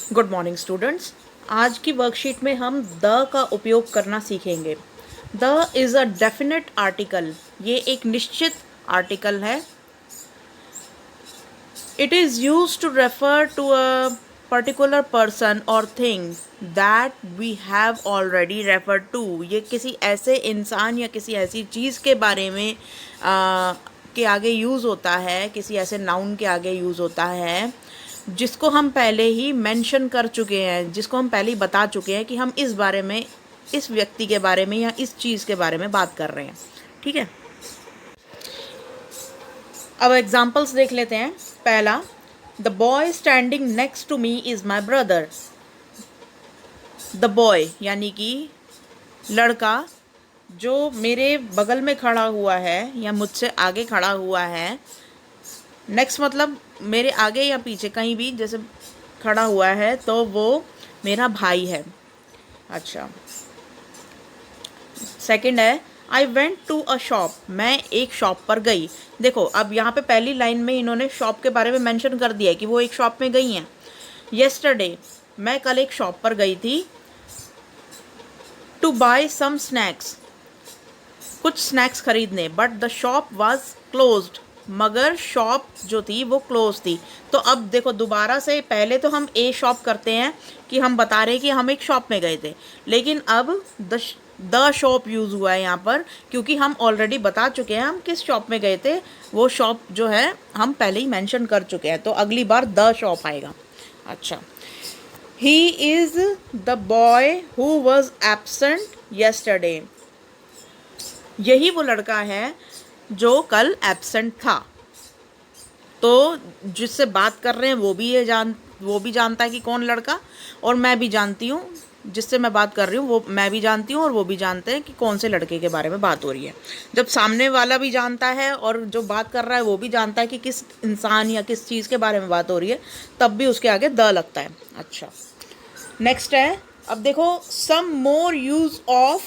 Good morning students. आज की worksheet में हम द का उपयोग करना सीखेंगे। The is a definite article. ये एक निश्चित आर्टिकल है। It is use to refer to a particular person और thing that we have already refer to. ये किसी ऐसे इंसान या किसी ऐसी चीज़ के बारे में के आगे यूज़ होता है, किसी ऐसे नाउन के आगे यूज़ होता है जिसको हम पहले ही मेंशन कर चुके हैं, जिसको हम पहले ही बता चुके हैं कि हम इस बारे में, इस व्यक्ति के बारे में या इस चीज़ के बारे में बात कर रहे हैं। ठीक है, अब एग्जाम्पल्स देख लेते हैं। पहला, the boy standing next to me is my brother. The boy यानी कि लड़का जो मेरे बगल में खड़ा हुआ है या मुझसे आगे खड़ा हुआ है। नेक्स्ट मतलब मेरे आगे या पीछे कहीं भी जैसे खड़ा हुआ है तो वो मेरा भाई है। अच्छा, सेकंड है, I went to a shop. मैं एक शॉप पर गई। देखो, अब यहाँ पे पहली लाइन में इन्होंने शॉप के बारे में मेंशन कर दिया है कि वो एक शॉप में गई हैं। येस्टरडे, मैं कल एक शॉप पर गई थी। टू बाय सम स्नैक्स, कुछ स्नैक्स खरीदने। But the shop was closed, मगर शॉप जो थी वो क्लोज थी। तो अब देखो, दोबारा से पहले तो हम ए शॉप करते हैं कि हम बता रहे हैं कि हम एक शॉप में गए थे, लेकिन अब द शॉप यूज़ हुआ है यहाँ पर क्योंकि हम ऑलरेडी बता चुके हैं हम किस शॉप में गए थे। वो शॉप जो है हम पहले ही मेंशन कर चुके हैं, तो अगली बार द शॉप आएगा। अच्छा, he is the boy who was absent yesterday. यही वो लड़का है जो कल एब्सेंट था। तो जिससे बात कर रहे हैं वो भी जानता है कि कौन लड़का, और मैं भी जानती हूँ, जिससे मैं बात कर रही हूँ वो मैं भी जानती हूँ और वो भी जानते हैं कि कौन से लड़के के बारे में बात हो रही है। जब सामने वाला भी जानता है और जो बात कर रहा है वो भी जानता है कि किस इंसान या किस चीज़ के बारे में बात हो रही है, तब भी उसके आगे द लगता है। अच्छा, नेक्स्ट है, अब देखो, सम मोर यूज ऑफ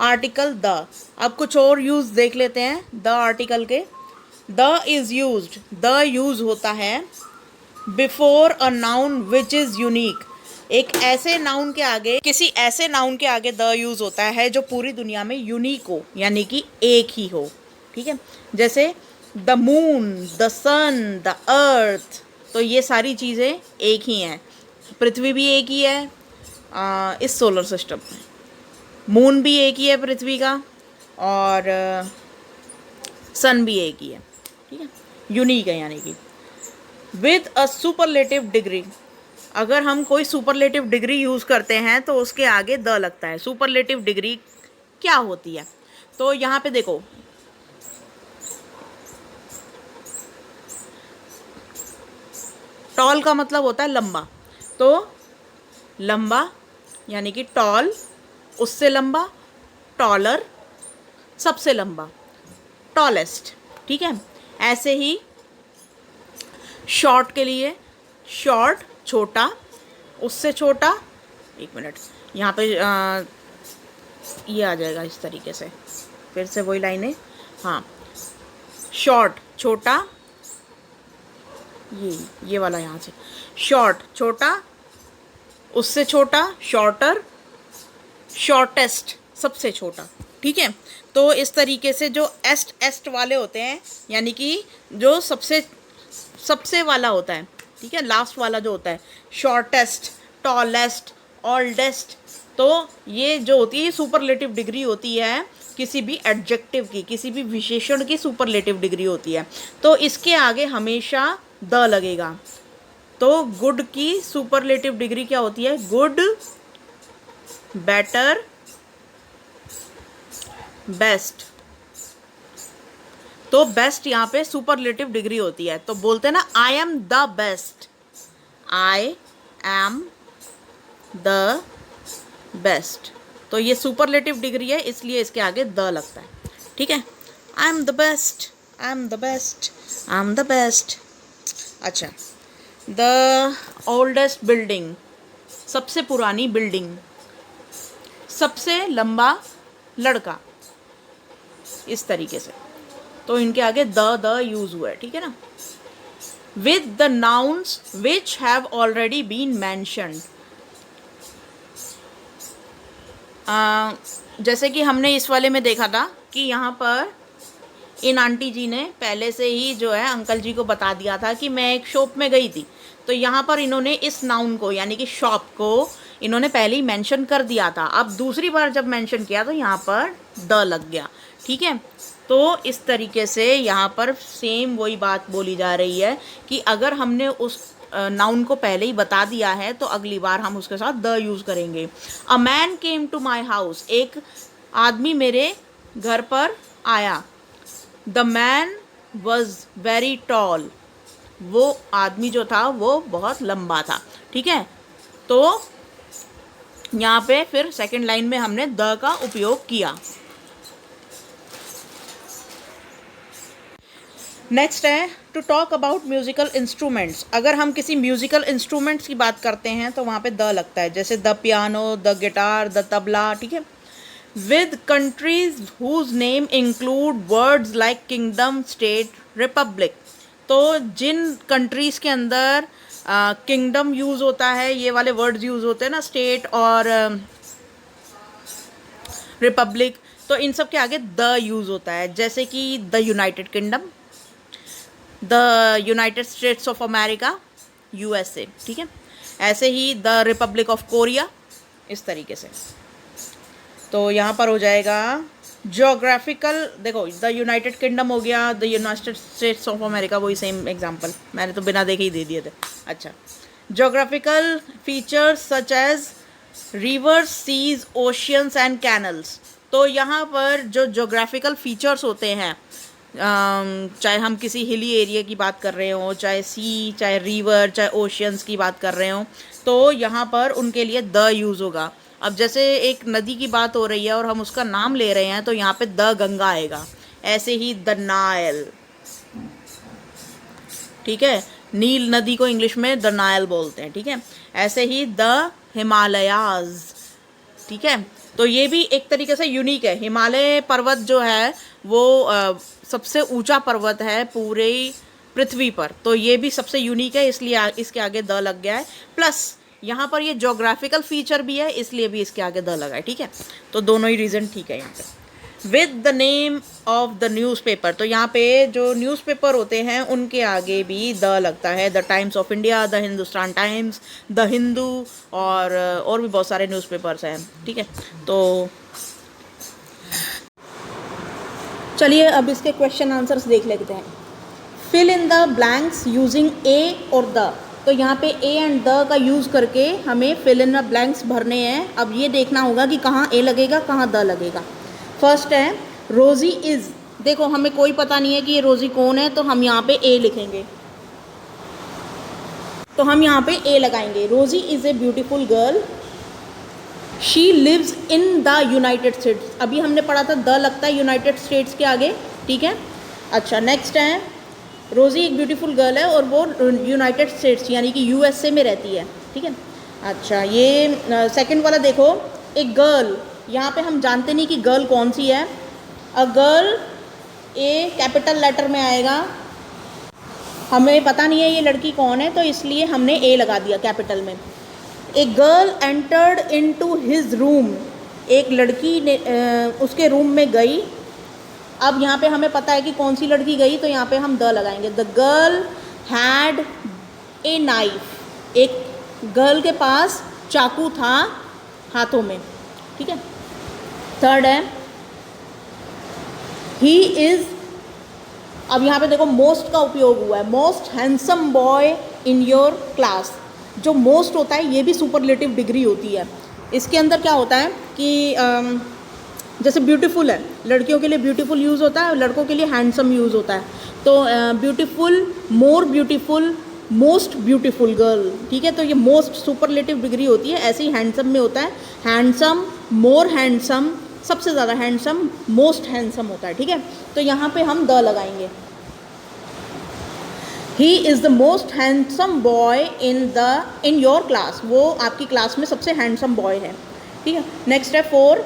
आर्टिकल द। अब कुछ और यूज देख लेते हैं द आर्टिकल के। The is used, the use होता है before a noun which is unique. एक ऐसे नाउन के आगे, किसी ऐसे नाउन के आगे द यूज होता है जो पूरी दुनिया में यूनिक हो, यानी कि एक ही हो। ठीक है, जैसे the moon, the sun, the earth. तो ये सारी चीज़ें एक ही हैं। पृथ्वी भी एक ही है इस सोलर सिस्टम में। मून भी एक ही है पृथ्वी का, और सन भी एक ही है। ठीक है, यूनिक है यानी कि। विद अ सुपरलेटिव डिग्री, अगर हम कोई सुपरलेटिव डिग्री यूज़ करते हैं तो उसके आगे द लगता है। सुपरलेटिव डिग्री क्या होती है? तो यहाँ पे देखो, टॉल का मतलब होता है लंबा। तो लंबा यानी कि टॉल, उससे लंबा, टॉलर, सबसे लंबा, टॉलेस्ट। ठीक है, ऐसे ही शॉर्ट के लिए शॉर्ट, छोटा, उससे छोटा। एक मिनट, यहाँ पे ये आ जाएगा इस तरीके से, फिर से वही लाइनें। हाँ, शॉर्ट छोटा, ये वाला यहाँ से, शॉर्ट छोटा, उससे छोटा शॉर्टर, शॉर्टेस्ट सबसे छोटा। ठीक है, तो इस तरीके से जो एस्ट एस्ट वाले होते हैं, यानी कि जो सबसे सबसे वाला होता है, ठीक है, लास्ट वाला जो होता है, शॉर्टेस्ट, टॉलेस्ट, ओल्डेस्ट। तो ये जो होती है सुपरलेटिव डिग्री होती है किसी भी एडजेक्टिव की, किसी भी विशेषण की सुपरलेटिव डिग्री होती है। तो इसके आगे हमेशा द लगेगा। तो गुड की सुपरलेटिव डिग्री क्या होती है? Good, better, best. तो बेस्ट यहाँ पे सुपरलेटिव डिग्री होती है। तो बोलते हैं ना, I am the best, I am the best. तो ये सुपरलेटिव डिग्री है, इसलिए इसके आगे द लगता है। ठीक है, I am the best, I am the best, I am the best. अच्छा, द ओल्डेस्ट बिल्डिंग, सबसे पुरानी बिल्डिंग, सबसे लंबा लड़का, इस तरीके से। तो इनके आगे द यूज़ हुआ है। ठीक है ना। with the nouns which have already been mentioned. जैसे कि हमने इस वाले में देखा था कि यहाँ पर इन आंटी जी ने पहले से ही जो है अंकल जी को बता दिया था कि मैं एक शॉप में गई थी, तो यहाँ पर इन्होंने इस नाउन को यानी कि शॉप को इन्होंने पहले ही मेंशन कर दिया था। अब दूसरी बार जब मेंशन किया तो यहाँ पर द लग गया, ठीक है। तो इस तरीके से यहाँ पर सेम वही बात बोली जा रही है कि अगर हमने उस नाउन को पहले ही बता दिया है तो अगली बार हम उसके साथ द यूज़ करेंगे। A man came to my house, एक आदमी मेरे घर पर आया। The man was very tall, वो आदमी जो था वो बहुत लंबा था, ठीक है। तो यहाँ पे फिर सेकंड लाइन में हमने द का उपयोग किया। नेक्स्ट है to talk about musical instruments. अगर हम किसी म्यूजिकल इंस्ट्रूमेंट्स की बात करते हैं तो वहाँ पे द लगता है, जैसे the piano, the guitar, the tabla, ठीक है। With countries whose name include words like kingdom, state, republic. तो जिन कंट्रीज़ के अंदर किंगडम यूज़ होता है, ये वाले वर्ड्स यूज़ होते हैं ना, स्टेट और रिपब्लिक, तो इन सब के आगे द यूज़ होता है, जैसे कि the United kingdom, the United States of America, USA, ठीक है। ऐसे ही द रिपब्लिक ऑफ कोरिया, इस तरीके से। तो यहाँ पर हो जाएगा जोग्राफिकल, देखो द यूनाइटेड किंगडम हो गया, the United States of America, वही सेम एग्जांपल, मैंने तो बिना देखे ही दे दिए थे। अच्छा, geographical features such as rivers, seas, oceans and canals. तो यहाँ पर जो जोग्राफिकल फीचर्स होते हैं, चाहे हम किसी हिली एरिया की बात कर रहे हो, चाहे सी, चाहे रिवर, चाहे ओशियंस की बात कर रहे हो, तो यहाँ पर उनके लिए द यूज़ होगा। अब जैसे एक नदी की बात हो रही है और हम उसका नाम ले रहे हैं तो यहाँ पे द गंगा आएगा, ऐसे ही द नाइल, ठीक है। नील नदी को इंग्लिश में द नाइल बोलते हैं, ठीक है। ऐसे ही द हिमालयाज, ठीक है। तो ये भी एक तरीके से यूनिक है। हिमालय पर्वत जो है वो सबसे ऊंचा पर्वत है पूरे पृथ्वी पर, तो ये भी सबसे यूनिक है, इसलिए इसके आगे द लग गया है। प्लस यहाँ पर ये जोग्राफिकल फीचर भी है, इसलिए भी इसके आगे द लगा है, ठीक है। तो दोनों ही रीज़न ठीक है यहाँ पे। With the name of the newspaper, तो यहाँ पे जो न्यूज़पेपर होते हैं उनके आगे भी द लगता है। The times of India, the Hindustan times, the Hindu, और भी बहुत सारे न्यूज़पेपर्स हैं, ठीक है। तो चलिए अब इसके क्वेश्चन आंसर्स देख लेते हैं। Fill in the blanks using a और द। तो यहाँ पे ए एंड द का यूज़ करके हमें फिल इन द ब्लैंक्स भरने हैं। अब ये देखना होगा कि कहाँ ए लगेगा, कहाँ द लगेगा। फर्स्ट है रोज़ी इज़। देखो हमें कोई पता नहीं है कि ये रोज़ी कौन है, तो हम यहाँ पे ए लिखेंगे, तो हम यहाँ पे ए लगाएंगे। Rosie is a beautiful girl, she lives in the United States. अभी हमने पढ़ा था द लगता है यूनाइटेड स्टेट्स के आगे, ठीक है। अच्छा, नेक्स्ट है रोज़ी एक ब्यूटीफुल गर्ल है और वो यूनाइटेड स्टेट्स यानी कि यूएसए में रहती है, ठीक है। अच्छा, ये सेकंड वाला देखो, एक गर्ल, यहाँ पे हम जानते नहीं कि गर्ल कौन सी है। A girl, A capital letter में आएगा, हमें पता नहीं है ये लड़की कौन है, तो इसलिए हमने ए लगा दिया कैपिटल में। A girl entered into his room, एक लड़की ने उसके रूम में गई। अब यहाँ पे हमें पता है कि कौन सी लड़की गई, तो यहाँ पे हम द लगाएंगे। The girl had a knife, एक गर्ल के पास चाकू था हाथों में, ठीक है। थर्ड है ही इज़। अब यहाँ पे देखो मोस्ट का उपयोग हुआ है, most handsome boy in your class. जो मोस्ट होता है ये भी सुपरलेटिव डिग्री होती है। इसके अंदर क्या होता है कि जैसे ब्यूटीफुल है, लड़कियों के लिए ब्यूटीफुल यूज़ होता है, लड़कों के लिए हैंडसम यूज़ होता है। तो beautiful, more beautiful, most beautiful girl, ठीक है। तो ये मोस्ट सुपरलेटिव डिग्री होती है। ऐसे ही हैंडसम में होता है हैंडसम, मोर हैंडसम, सबसे ज़्यादा हैंडसम, मोस्ट हैंडसम होता है, ठीक है। तो यहाँ पे हम द लगाएंगे। He is the most handsome boy in your class, वो आपकी क्लास में सबसे हैंडसम बॉय है, ठीक है। नेक्स्ट है 4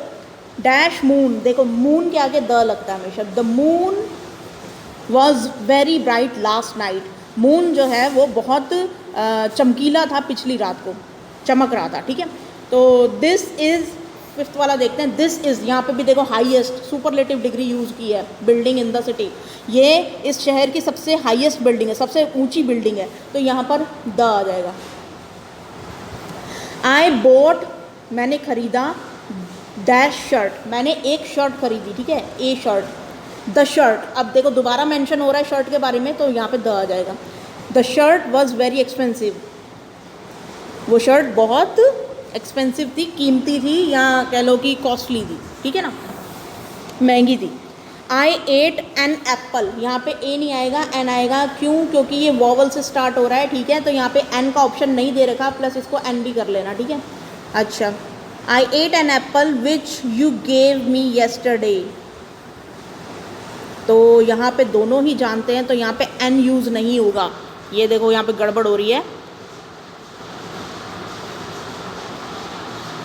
डैश मून। देखो मून के आगे द लगता है हमेशा। The moon was very bright last night, moon जो है वो बहुत चमकीला था, पिछली रात को चमक रहा था, ठीक है। तो दिस इज़, फिफ्थ वाला देखते हैं, दिस इज़, यहाँ पे भी देखो हाईएस्ट सुपरलेटिव डिग्री यूज़ की है, बिल्डिंग इन द सिटी, ये इस शहर की सबसे हाईएस्ट बिल्डिंग है, सबसे ऊंची बिल्डिंग है, तो यहाँ पर द आ जाएगा। आई बोट, मैंने खरीदा, डैश शर्ट, मैंने एक शर्ट खरीदी, ठीक है, ए शर्ट। द शर्ट, अब देखो दोबारा मेंशन हो रहा है शर्ट के बारे में, तो यहाँ पे द आ जाएगा। The shirt was very expensive, वो शर्ट बहुत एक्सपेंसिव थी, कीमती थी, या कह लो कि कॉस्टली थी, ठीक है ना, महंगी थी। आई एट एन एप्पल, यहाँ पे ए नहीं आएगा, एन आएगा, क्यों, क्योंकि ये वॉवल से स्टार्ट हो रहा है, ठीक है, तो यहाँ पे एन का ऑप्शन नहीं दे रखा, प्लस इसको एन भी कर लेना, ठीक है। अच्छा, I ate an apple which you gave me yesterday, तो यहाँ पे दोनों ही जानते हैं, तो यहाँ पे एन यूज़ नहीं होगा, ये देखो यहाँ पे गड़बड़ हो रही है,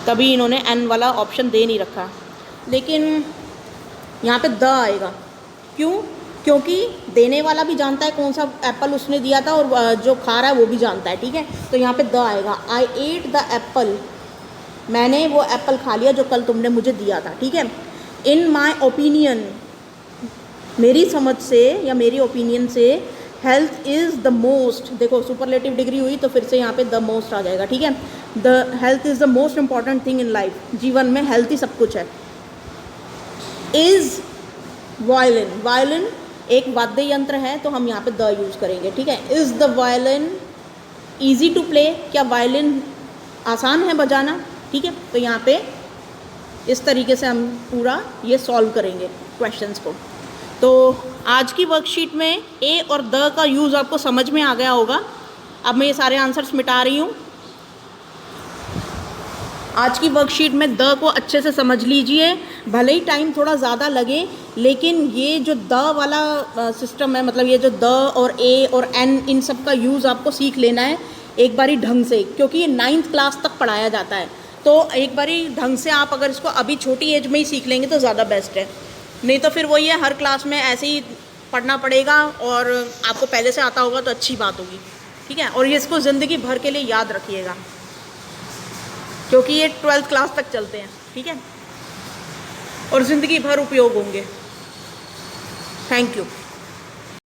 तभी इन्होंने एन वाला ऑप्शन दे नहीं रखा, लेकिन यहाँ पे द आएगा, क्यों, क्योंकि देने वाला भी जानता है कौन सा एप्पल उसने दिया था, और जो खा रहा है वो भी जानता है, ठीक है, तो यहाँ पे द आएगा। आई एट द एप्पल, मैंने वो एप्पल खा लिया जो कल तुमने मुझे दिया था, ठीक है। इन माई ओपिनियन, मेरी समझ से या मेरी ओपिनियन से, हेल्थ इज़ द मोस्ट, देखो सुपरलेटिव डिग्री हुई तो फिर से यहाँ पे द मोस्ट आ जाएगा, ठीक है। The health is the most important thing in life, जीवन में हेल्थ ही सब कुछ है। इज़ वायलिन, वायलिन एक वाद्य यंत्र है, तो हम यहाँ पे द यूज़ करेंगे, ठीक है। Is the violin easy to play, क्या वायलिन आसान है बजाना, ठीक है, तो यहाँ पे इस तरीके से हम पूरा ये सॉल्व करेंगे क्वेश्चंस को। तो आज की वर्कशीट में ए और द का यूज़ आपको समझ में आ गया होगा। अब मैं ये सारे आंसर्स मिटा रही हूँ। आज की वर्कशीट में द को अच्छे से समझ लीजिए, भले ही टाइम थोड़ा ज़्यादा लगे, लेकिन ये जो द वाला सिस्टम है, मतलब ये जो द और ए और एन, इन सब का यूज़ आपको सीख लेना है एक बारी ढंग से, क्योंकि ये 9th क्लास तक पढ़ाया जाता है, तो एक बारी ढंग से आप अगर इसको अभी छोटी एज में ही सीख लेंगे तो ज़्यादा बेस्ट है, नहीं तो फिर वही है, हर क्लास में ऐसे ही पढ़ना पड़ेगा, और आपको पहले से आता होगा तो अच्छी बात होगी, ठीक है। और ये इसको ज़िंदगी भर के लिए याद रखिएगा, क्योंकि ये 12th क्लास तक चलते हैं, ठीक है, और ज़िंदगी भर उपयोग होंगे। Thank you.